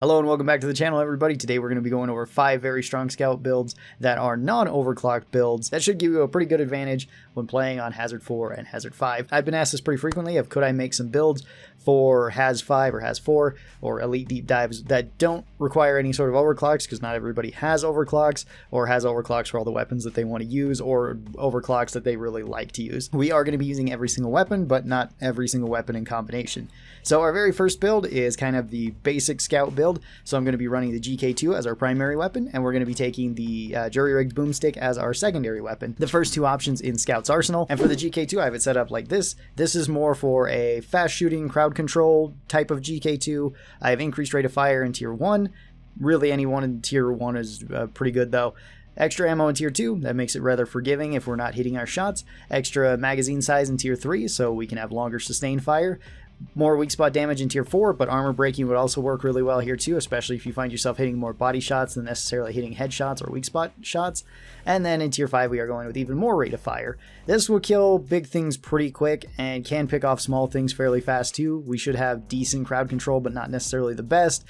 Hello and welcome back to the channel, everybody. Today we're going to be going over 5 very strong scout builds that are non-overclocked builds that should give you a pretty good advantage when playing on Hazard 4 and Hazard 5. I've been asked this pretty frequently of could I make some builds for Haz 5 or Haz 4 or Elite Deep Dives that don't require any sort of overclocks, because not everybody has overclocks or has overclocks for all the weapons that they want to use or overclocks that they really like to use. We are going to be using every single weapon, but not every single weapon in combination. So our very first build is kind of the basic scout build. So I'm going to be running the GK2 as our primary weapon, and we're going to be taking the jury-rigged boomstick as our secondary weapon. The first two options in Scout's arsenal. And for the GK2, I have it set up like this. This is more for a fast shooting, crowd control type of GK2. I have increased rate of fire in tier 1. Really anyone in tier 1 is pretty good though. Extra ammo in tier 2, that makes it rather forgiving if we're not hitting our shots. Extra magazine size in tier 3, so we can have longer sustained fire. More weak spot damage in tier 4, but armor breaking would also work really well here too, especially if you find yourself hitting more body shots than necessarily hitting headshots or weak spot shots. And then in tier 5 we are going with even more rate of fire. This will kill big things pretty quick and can pick off small things fairly fast too. We should have decent crowd control, but not necessarily the best.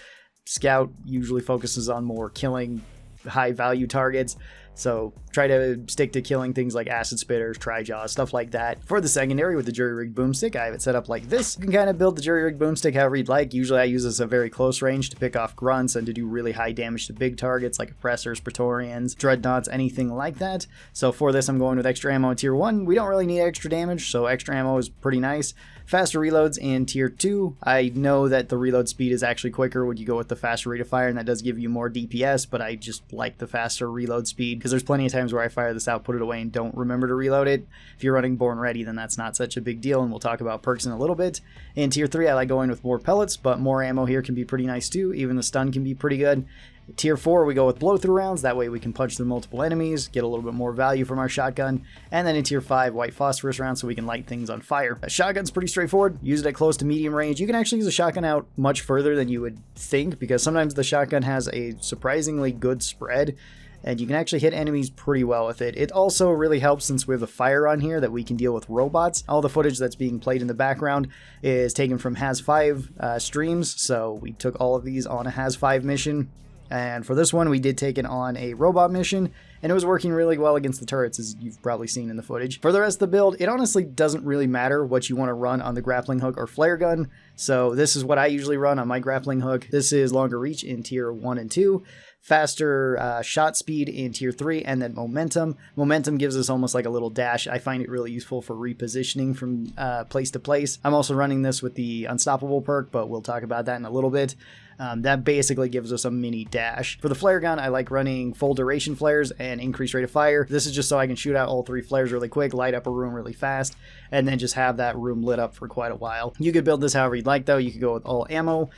Scout usually focuses on more killing high value targets, so try to stick to killing things like acid spitters, tri-jaws, stuff like that. For the secondary with the jury-rigged boomstick, I have it set up like this. You can kind of build the jury-rigged boomstick however you'd like. Usually I use this at very close range to pick off grunts and to do really high damage to big targets like oppressors, praetorians, dreadnoughts, anything like that. So for this I'm going with extra ammo in tier 1. We don't really need extra damage, so extra ammo is pretty nice. Faster reloads in tier 2. I know that the reload speed is actually quicker when you go with the faster rate of fire, and that does give you more DPS, but I just like the faster reload speed because there's plenty of times where I fire this out, put it away, and don't remember to reload it. If you're running Born Ready, then that's not such a big deal, and we'll talk about perks in a little bit. In tier 3, I like going with more pellets, but more ammo here can be pretty nice too. Even the stun can be pretty good. Tier 4, we go with blow-through rounds. That way we can punch through multiple enemies, get a little bit more value from our shotgun. And then in tier 5, white phosphorus rounds so we can light things on fire. A shotgun's pretty straightforward. Use it at close to medium range. You can actually use a shotgun out much further than you would think, because sometimes the shotgun has a surprisingly good spread, and you can actually hit enemies pretty well with it. It also really helps since we have the fire on here that we can deal with robots. All the footage that's being played in the background is taken from Haz 5 streams, so we took all of these on a Haz 5 mission. And for this one, we did take it on a robot mission, and it was working really well against the turrets, as you've probably seen in the footage. For the rest of the build, it honestly doesn't really matter what you want to run on the grappling hook or flare gun. So this is what I usually run on my grappling hook. This is longer reach in tier 1 and 2. Faster shot speed in tier 3, and then momentum. Momentum gives us almost like a little dash. I find it really useful for repositioning from place to place. I'm also running this with the Unstoppable perk, but we'll talk about that in a little bit. That basically gives us a mini dash. For the flare gun, I like running full duration flares and increased rate of fire. This is just so I can shoot out all 3 flares really quick, light up a room really fast, and then just have that room lit up for quite a while. You could build this however you'd like though. You could go with all ammo.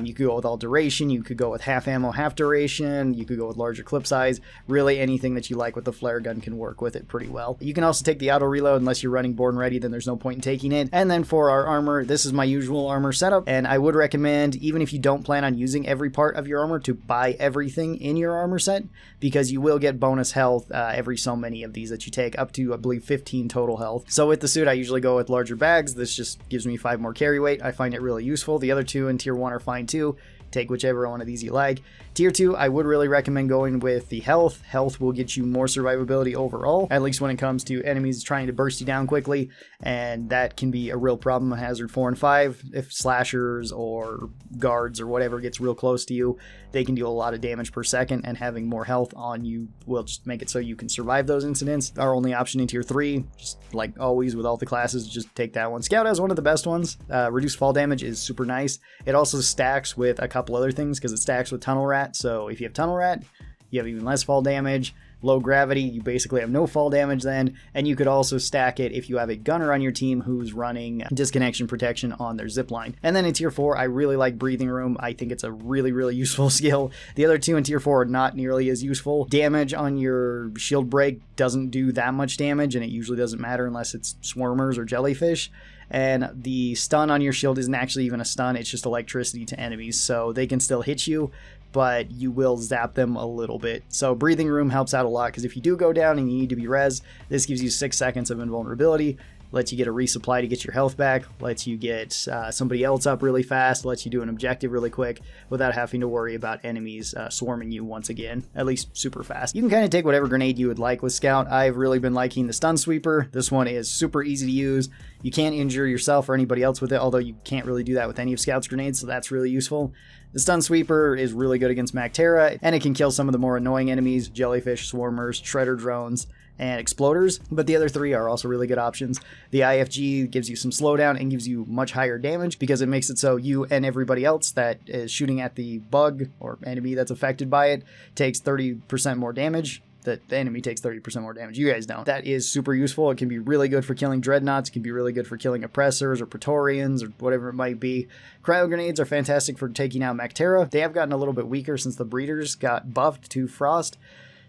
You could go with all duration, you could go with half ammo, half duration, you could go with larger clip size. Really anything that you like with the flare gun can work with it pretty well. You can also take the auto reload. Unless you're running Born Ready, then there's no point in taking it. And then for our armor, this is my usual armor setup, and I would recommend, even if you don't plan on using every part of your armor, to buy everything in your armor set, because you will get bonus health every so many of these that you take, up to I believe 15 total health. So with the suit I usually go with larger bags. This just gives me 5 more carry weight. I find it really useful. The other 2 in tier 1 are fine too. Take whichever one of these you like. Tier 2, I would really recommend going with the health. Health will get you more survivability overall, at least when it comes to enemies trying to burst you down quickly, and that can be a real problem in Hazard 4 and 5. If slashers or guards or whatever gets real close to you, they can deal a lot of damage per second, and having more health on you will just make it so you can survive those incidents. Our only option in tier 3, just like always with all the classes, just take that one. Scout has one of the best ones. Reduced fall damage is super nice. It also stacks with a couple other things because it stacks with Tunnel Rat. So if you have Tunnel Rat, you have even less fall damage. Low gravity, you basically have no fall damage then, and you could also stack it if you have a gunner on your team who's running disconnection protection on their zipline. And then in tier 4, I really like Breathing Room. I think it's a really useful skill. The other 2 in tier 4 are not nearly as useful. Damage on your shield break doesn't do that much damage, and it usually doesn't matter unless it's swarmers or jellyfish. And the stun on your shield isn't actually even a stun, it's just electricity to enemies, so they can still hit you, but you will zap them a little bit. So Breathing Room helps out a lot, because if you do go down and you need to be res, this gives you 6 seconds of invulnerability. lets you get a resupply to get your health back, lets you get somebody else up really fast, lets you do an objective really quick without having to worry about enemies swarming you once again, at least super fast. You can kind of take whatever grenade you would like with Scout. I've really been liking the stun sweeper. This one is super easy to use. You can't injure yourself or anybody else with it, although you can't really do that with any of Scout's grenades, so that's really useful. The stun sweeper is really good against MacTerra, and it can kill some of the more annoying enemies, jellyfish, swarmers, shredder drones, and exploders, but the other three are also really good options. The IFG gives you some slowdown and gives you much higher damage because it makes it so you and everybody else that is shooting at the bug or enemy that's affected by it takes 30% more damage. The enemy takes 30% more damage. You guys don't. That is super useful. It can be really good for killing dreadnoughts. It can be really good for killing oppressors or praetorians or whatever it might be. Cryo grenades are fantastic for taking out MacTerra. They have gotten a little bit weaker since the breeders got buffed to frost,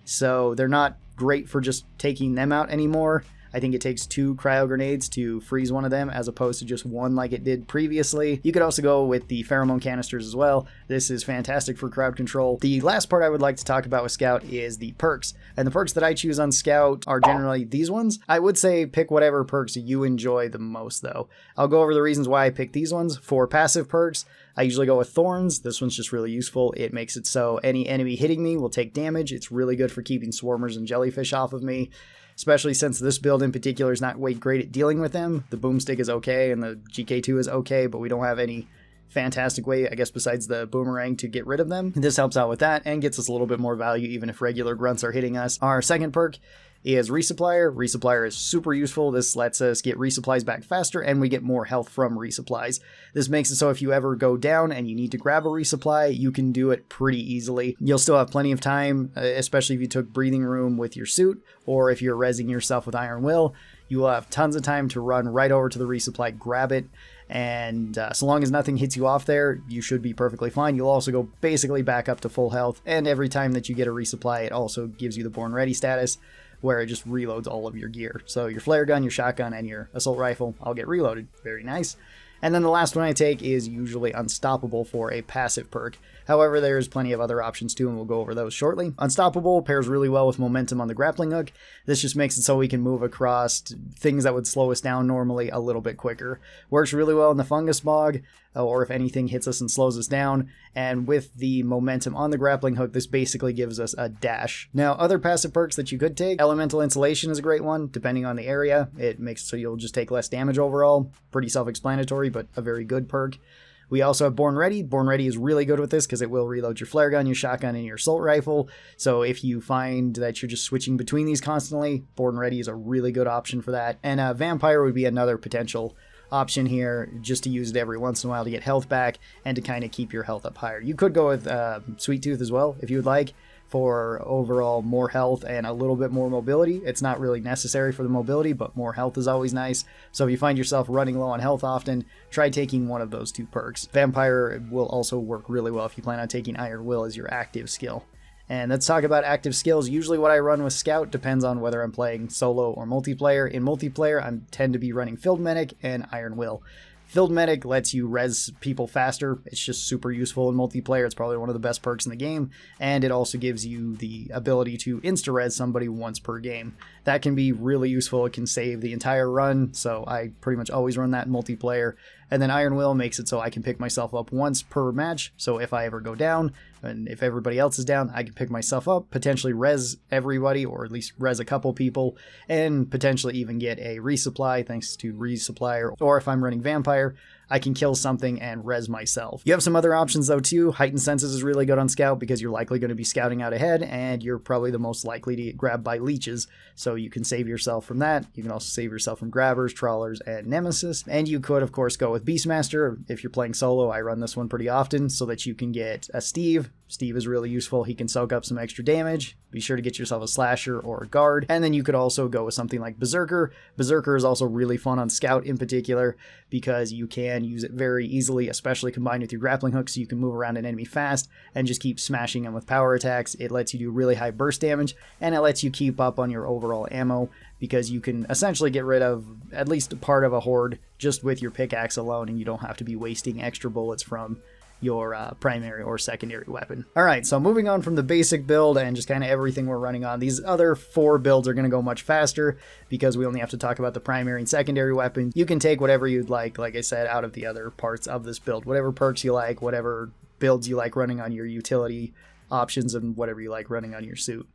so they're not great for just taking them out anymore. I think it takes 2 cryo grenades to freeze one of them as opposed to just 1 like it did previously. You could also go with the pheromone canisters as well. This is fantastic for crowd control. The last part I would like to talk about with Scout is the perks. And the perks that I choose on Scout are generally these ones. I would say pick whatever perks you enjoy the most though. I'll go over the reasons why I pick these ones. For passive perks, I usually go with Thorns. This one's just really useful. It makes it so any enemy hitting me will take damage. It's really good for keeping swarmers and jellyfish off of me, especially since this build in particular is not great at dealing with them. The Boomstick is okay and the GK2 is okay, but we don't have any fantastic way, I guess, besides the boomerang to get rid of them. This helps out with that and gets us a little bit more value even if regular grunts are hitting us. Our second perk is Resupplier. Resupplier is super useful. This lets us get resupplies back faster and we get more health from resupplies. This makes it so if you ever go down and you need to grab a resupply, you can do it pretty easily. You'll still have plenty of time, especially if you took breathing room with your suit or if you're rezzing yourself with Iron Will. You will have tons of time to run right over to the resupply, grab it, and so long as nothing hits you off there, you should be perfectly fine. You'll also go basically back up to full health, and every time that you get a resupply, it also gives you the Born Ready status, where it just reloads all of your gear. So your flare gun, your shotgun, and your assault rifle all get reloaded. Very nice. And then the last one I take is usually Unstoppable for a passive perk. However, there's plenty of other options too, and we'll go over those shortly. Unstoppable pairs really well with momentum on the grappling hook. This just makes it so we can move across things that would slow us down normally a little bit quicker. Works really well in the fungus bog, or if anything hits us and slows us down. And with the momentum on the grappling hook, this basically gives us a dash. Now, other passive perks that you could take, Elemental Insulation is a great one, depending on the area. It makes it so you'll just take less damage overall. Pretty self-explanatory, but a very good perk. We also have Born Ready. Born Ready is really good with this because it will reload your flare gun, your shotgun, and your assault rifle. So if you find that you're just switching between these constantly, Born Ready is a really good option for that. And Vampire would be another potential option here, just to use it every once in a while to get health back and to kind of keep your health up higher. You could go with Sweet Tooth as well if you would like, for overall more health and a little bit more mobility. It's not really necessary for the mobility, but more health is always nice. So if you find yourself running low on health often, try taking one of those 2 perks. Vampire will also work really well if you plan on taking Iron Will as your active skill. And let's talk about active skills. Usually what I run with Scout depends on whether I'm playing solo or multiplayer. In multiplayer, I tend to be running Field Medic and Iron Will. Field Medic lets you res people faster. It's just super useful in multiplayer. It's probably one of the best perks in the game, and it also gives you the ability to insta-res somebody once per game. That can be really useful. It can save the entire run, so I pretty much always run that in multiplayer. And then Iron Will makes it so I can pick myself up once per match, so if I ever go down, and if everybody else is down, I can pick myself up, potentially res everybody, or at least res a couple people, and potentially even get a resupply thanks to Resupplier. Or if I'm running Vampire, I can kill something and res myself. You have some other options though too. Heightened Senses is really good on Scout because you're likely going to be scouting out ahead and you're probably the most likely to get grabbed by leeches. So you can save yourself from that. You can also save yourself from grabbers, trawlers, and nemesis. And you could of course go with Beastmaster. If you're playing solo, I run this one pretty often so that you can get a Steve. Steve is really useful. He can soak up some extra damage. Be sure to get yourself a slasher or a guard. And then you could also go with something like Berserker. Berserker is also really fun on Scout in particular because you can use it very easily, especially combined with your grappling hook, so you can move around an enemy fast and just keep smashing them with power attacks. It lets you do really high burst damage, and it lets you keep up on your overall ammo because you can essentially get rid of at least a part of a horde just with your pickaxe alone, and you don't have to be wasting extra bullets from your primary or secondary weapon. All right, so moving on from the basic build and just kind of everything we're running on, these other 4 builds are going to go much faster because we only have to talk about the primary and secondary weapons. You can take whatever you'd like I said, out of the other parts of this build, whatever perks you like, whatever builds you like running on your utility options, and whatever you like running on your suit.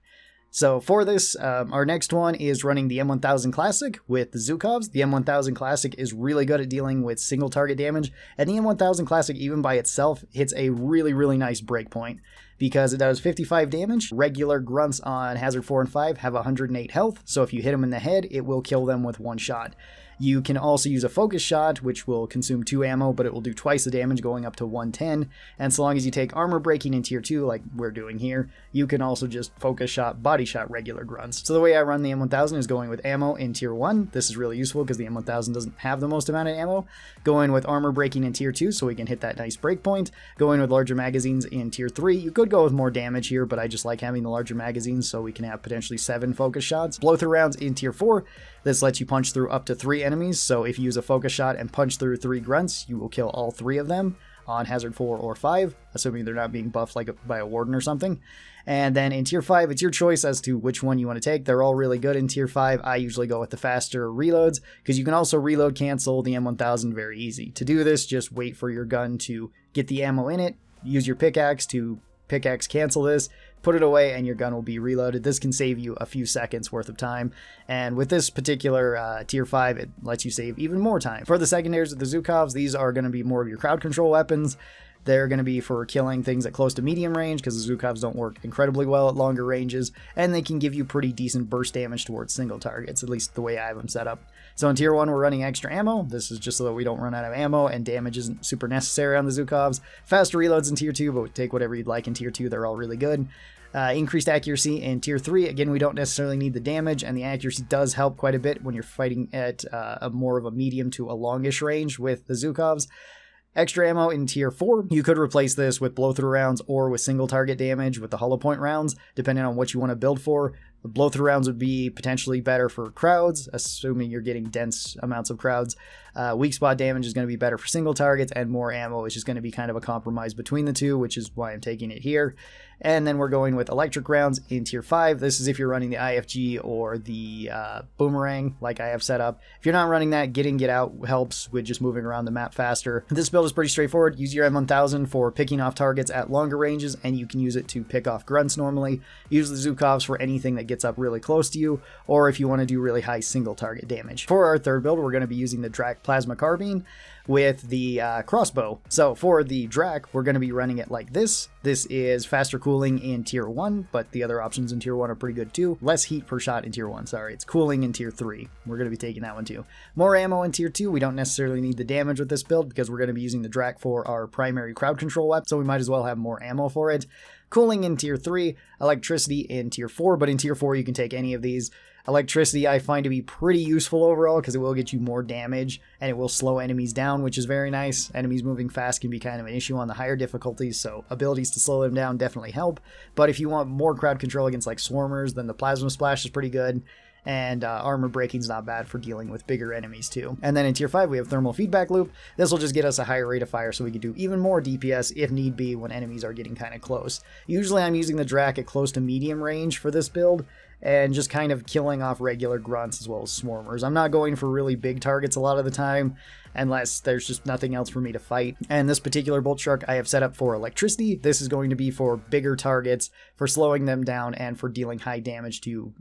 So for this, our next one is running the M1000 Classic with the Zhukovs. The M1000 Classic is really good at dealing with single target damage, and the M1000 Classic, even by itself, hits a really, really nice breakpoint because it does 55 damage. Regular grunts on Hazard 4 and 5 have 108 health, so if you hit them in the head, it will kill them with 1 shot. You can also use a focus shot, which will consume 2 ammo, but it will do twice the damage, going up to 110. And so long as you take armor breaking in tier 2, like we're doing here, you can also just focus shot, body shot regular grunts. So the way I run the M1000 is going with ammo in tier 1. This is really useful because the M1000 doesn't have the most amount of ammo. Going with armor breaking in tier 2 so we can hit that nice breakpoint. Going with larger magazines in tier 3. You could go with more damage here, but I just like having the larger magazines so we can have potentially 7 focus shots. Blow through rounds in tier 4. This lets you punch through up to 3 enemies, so if you use a focus shot and punch through 3 grunts, you will kill all 3 of them on Hazard 4 or 5, assuming they're not being buffed by a warden or something. And then in tier 5, it's your choice as to which one you want to take. They're all really good in tier 5. I usually go with the faster reloads, because you can also reload cancel the M1000 very easy. To do this, just wait for your gun to get the ammo in it, use your pickaxe to pickaxe cancel this, put it away, and your gun will be reloaded. This can save you a few seconds worth of time, and with this particular tier 5, it lets you save even more time. For the secondaries of the Zhukovs, these are going to be more of your crowd control weapons. They're going to be for killing things at close to medium range, because the Zhukovs don't work incredibly well at longer ranges, and they can give you pretty decent burst damage towards single targets, at least the way I have them set up. So in tier 1, we're running extra ammo. This is just so that we don't run out of ammo, and damage isn't super necessary on the Zhukovs. Faster reloads in tier 2, but take whatever you'd like in tier 2. They're all really good. Increased accuracy in tier 3. Again, we don't necessarily need the damage, and the accuracy does help quite a bit when you're fighting at a more of a medium to a longish range with the Zhukovs. Extra ammo in tier 4. You could replace this with blow-through rounds or with single target damage with the hollow point rounds, depending on what you want to build for. The blow-through rounds would be potentially better for crowds, assuming you're getting dense amounts of crowds. Weak spot damage is going to be better for single targets, and more ammo is just going to be kind of a compromise between the two, which is why I'm taking it here. And then we're going with electric rounds in tier 5. This is if you're running the IFG or the boomerang like I have set up. If you're not running that, get in, get out helps with just moving around the map faster. This build is pretty straightforward. Use your M1000 for picking off targets at longer ranges, and you can use it to pick off grunts normally. Use the Zhukovs for anything that gets up really close to you, or if you want to do really high single target damage. For our third build, we're going to be using the Drak Plasma Carbine with the Crossbow. So for the Drak, we're going to be running it like this. This is faster cooling in tier 1, but the other options in tier 1 are pretty good too. Less heat per shot in tier 1, sorry. It's cooling in tier 3. We're going to be taking that one too. More ammo in tier 2. We don't necessarily need the damage with this build because we're going to be using the Drak for our primary crowd control weapon, so we might as well have more ammo for it. Cooling in tier 3, electricity in tier 4, but in tier 4 you can take any of these. Electricity I find to be pretty useful overall because it will get you more damage and it will slow enemies down, which is very nice. Enemies moving fast can be kind of an issue on the higher difficulties, so abilities to slow them down definitely help. But if you want more crowd control against like swarmers, then the plasma splash is pretty good. And armor breaking's not bad for dealing with bigger enemies too. And then in tier 5 we have thermal feedback loop. This will just get us a higher rate of fire so we can do even more DPS if need be when enemies are getting kind of close. Usually I'm using the Drak at close to medium range for this build, and just kind of killing off regular grunts as well as swarmers. I'm not going for really big targets a lot of the time, unless there's just nothing else for me to fight. And this particular Bolt Shark I have set up for electricity. This is going to be for bigger targets, for slowing them down, and for dealing high damage to,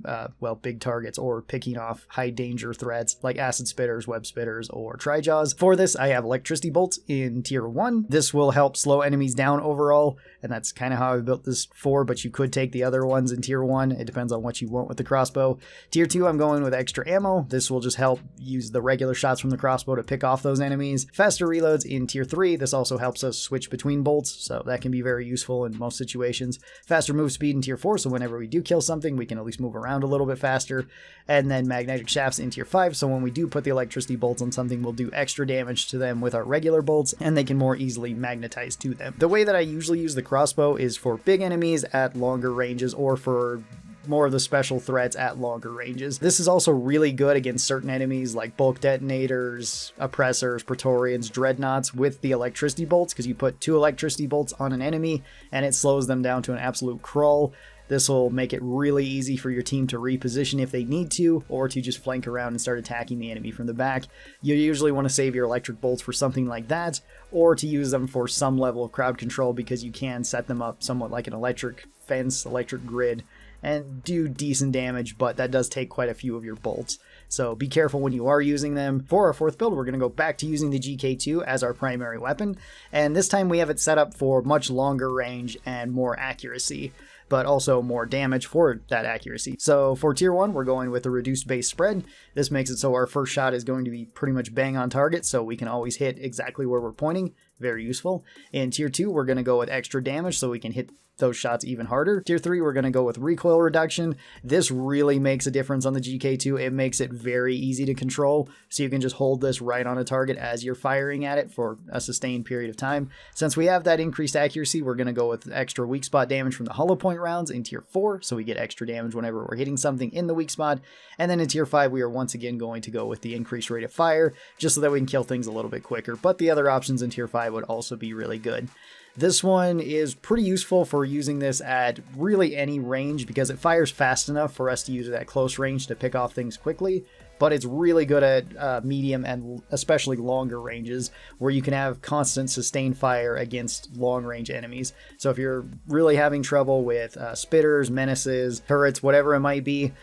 big targets, or picking off high danger threats like acid spitters, web spitters, or Trijaws. For this, I have electricity bolts in tier 1. This will help slow enemies down overall, and that's kind of how I built this for, but you could take the other ones in tier 1. It depends on what you want with the crossbow. Tier 2, I'm going with extra ammo. This will just help use the regular shots from the crossbow to pick off those enemies. Faster reloads in tier 3. This also helps us switch between bolts, so that can be very useful in most situations. Faster move speed in tier 4, so whenever we do kill something, we can at least move around a little bit faster. And then magnetic shafts in tier 5, so when we do put the electricity bolts on something, we'll do extra damage to them with our regular bolts, and they can more easily magnetize to them. The way that I usually use the crossbow is for big enemies at longer ranges, or for more of the special threats at longer ranges. This is also really good against certain enemies like bulk detonators, oppressors, praetorians, dreadnoughts with the electricity bolts, because you put 2 electricity bolts on an enemy and it slows them down to an absolute crawl. This will make it really easy for your team to reposition if they need to, or to just flank around and start attacking the enemy from the back. You usually want to save your electric bolts for something like that, or to use them for some level of crowd control, because you can set them up somewhat like an electric fence, electric grid, and do decent damage, but that does take quite a few of your bolts. So be careful when you are using them. For our 4th build, we're going to go back to using the GK2 as our primary weapon, and this time we have it set up for much longer range and more accuracy, but also more damage for that accuracy. So for tier 1, we're going with a reduced base spread. This makes it so our first shot is going to be pretty much bang on target, so we can always hit exactly where we're pointing. Very useful. In tier 2, we're going to go with extra damage so we can hit those shots even harder. Tier 3, we're going to go with recoil reduction. This really makes a difference on the GK2. It makes it very easy to control, so you can just hold this right on a target as you're firing at it for a sustained period of time. Since we have that increased accuracy, we're going to go with extra weak spot damage from the hollow point rounds in tier 4, so we get extra damage whenever we're hitting something in the weak spot. And then in tier 5, we are once again going to go with the increased rate of fire, just so that we can kill things a little bit quicker, but the other options in tier 5 would also be really good. This one is pretty useful for using this at really any range, because it fires fast enough for us to use it at close range to pick off things quickly, but it's really good at medium and especially longer ranges, where you can have constant sustained fire against long range enemies. So if you're really having trouble with spitters, menaces, turrets, whatever it might be,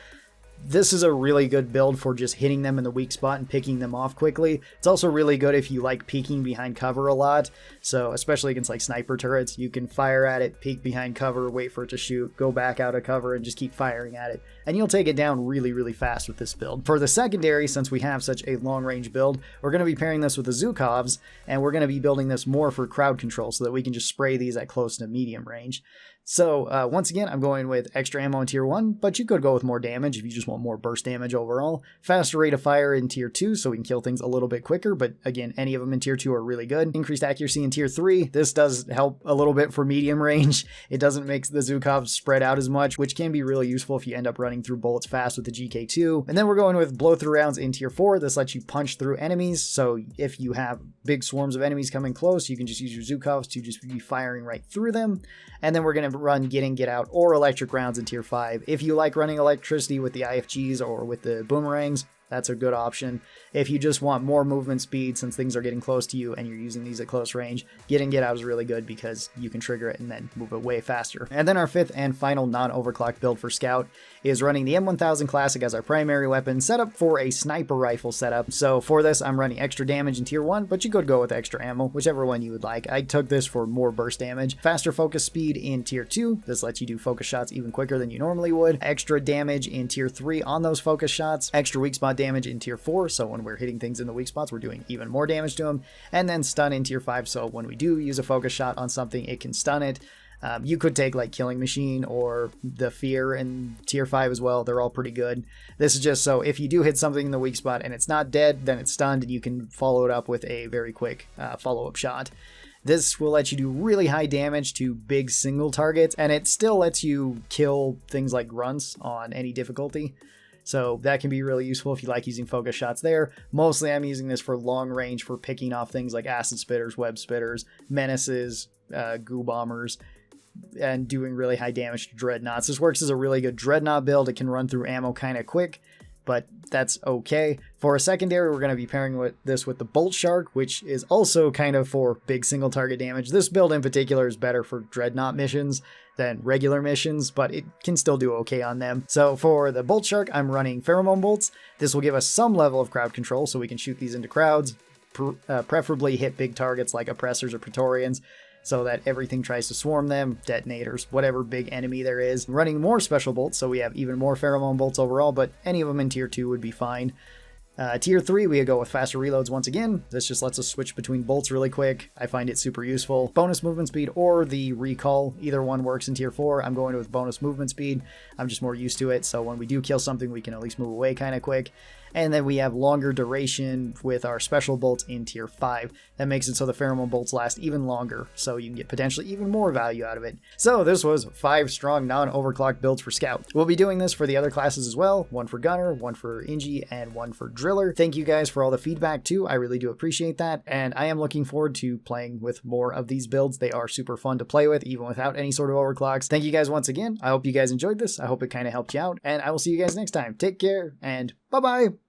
this is a really good build for just hitting them in the weak spot and picking them off quickly. It's also really good if you like peeking behind cover a lot. So especially against like sniper turrets, you can fire at it, peek behind cover, wait for it to shoot, go back out of cover and just keep firing at it. And you'll take it down really, really fast with this build. For the secondary, since we have such a long range build, we're going to be pairing this with the Zhukovs, and we're going to be building this more for crowd control so that we can just spray these at close to medium range. So once again, I'm going with extra ammo in tier 1, but you could go with more damage if you just want more burst damage overall. Faster rate of fire in tier 2, so we can kill things a little bit quicker, but again, any of them in tier 2 are really good. Increased accuracy in tier 3. This does help a little bit for medium range. It doesn't make the Zhukovs spread out as much, which can be really useful if you end up running through bullets fast with the GK2. And then we're going with blow through rounds in tier 4. This lets you punch through enemies, so if you have big swarms of enemies coming close, you can just use your Zhukovs to just be firing right through them. And then we're going to run get in, get out, or electric rounds in tier 5. If you like running electricity with the IFGs or with the boomerangs, that's a good option. If you just want more movement speed since things are getting close to you and you're using these at close range, get in, get out is really good because you can trigger it and then move it way faster. And then our 5th and final non-overclock build for Scout is running the M1000 Classic as our primary weapon, set up for a sniper rifle setup. So for this, I'm running extra damage in tier 1, but you could go with extra ammo, whichever one you would like. I took this for more burst damage. Faster focus speed in tier 2. This lets you do focus shots even quicker than you normally would. Extra damage in tier 3 on those focus shots. Extra weak spot damage in tier 4, so when we're hitting things in the weak spots, we're doing even more damage to them. And then stun in tier 5, so when we do use a focus shot on something, it can stun it. You could take like Killing Machine or the Fear in tier 5 as well. They're all pretty good. This is just so if you do hit something in the weak spot and it's not dead, then it's stunned and you can follow it up with a very quick follow-up shot. This will let you do really high damage to big single targets, and it still lets you kill things like grunts on any difficulty. So that can be really useful if you like using focus shots there. Mostly I'm using this for long range for picking off things like acid spitters, web spitters, menaces, goo bombers, and doing really high damage to dreadnoughts. This works as a really good dreadnought build. It can run through ammo kind of quick, but that's okay. For a secondary, we're going to be pairing this with the Bolt Shark, which is also kind of for big single target damage. This build in particular is better for dreadnought missions than regular missions, but it can still do okay on them. So for the Bolt Shark, I'm running pheromone bolts. This will give us some level of crowd control, so we can shoot these into crowds, preferably hit big targets like oppressors or praetorians, so that everything tries to swarm them, detonators, whatever big enemy there is. Running more special bolts, so we have even more pheromone bolts overall, but any of them in tier 2 would be fine. Tier 3, we go with faster reloads once again. This just lets us switch between bolts really quick. I find it super useful. Bonus movement speed or the recall, either one works in tier 4. I'm going with bonus movement speed. I'm just more used to it, so when we do kill something, we can at least move away kind of quick. And then we have longer duration with our special bolts in tier 5. That makes it so the pheromone bolts last even longer, so you can get potentially even more value out of it. So this was 5 strong non-overclock builds for Scout. We'll be doing this for the other classes as well, 1 for Gunner, 1 for Inji, and 1 for Driller. Thank you guys for all the feedback too, I really do appreciate that, and I am looking forward to playing with more of these builds. They are super fun to play with, even without any sort of overclocks. Thank you guys once again. I hope you guys enjoyed this. I hope it kind of helped you out, and I will see you guys next time. Take care, and bye-bye!